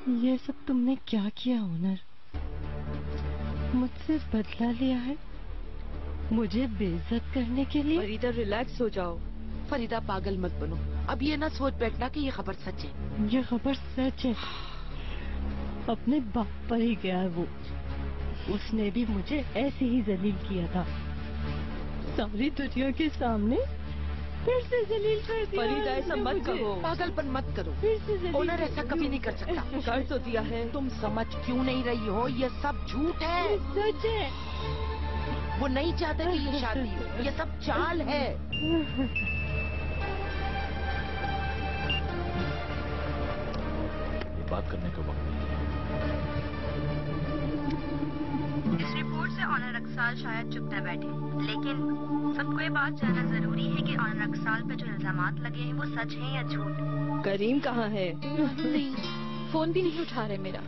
ये सब तुमने क्या किया ओनर? मुझसे बदला लिया है मुझे बेइज्जत करने के लिए? फरीदा रिलैक्स हो जाओ। फरीदा पागल मत बनो। अब ये ना सोच बैठना कि ये खबर सच है। ये खबर सच है। अपने बाप पर ही गया है वो। उसने भी मुझे ऐसे ही जलील किया था, सारी दुनिया के सामने फिर से जलील कर दिया। फरीदा ऐसा मत कहो। पागलपन मत करो। ओनर ऐसा कभी नहीं कर सकता। कर तो दिया है। तुम समझ क्यों नहीं रही हो? ये सब झूठ है। सच है। वो नहीं चाहते कि ये शादी हो। ये सब चाल है। बात करने का वक्त नहीं है। इस रिपोर्ट से ऑनर अक्साल शायद चुप न बैठे, लेकिन सबको ये बात जानना जरूरी है कि ऑनर अक्साल पे जो इल्जामात लगे हैं वो सच है या झूठ। करीम कहाँ है? नहीं, फोन भी नहीं उठा रहे मेरा।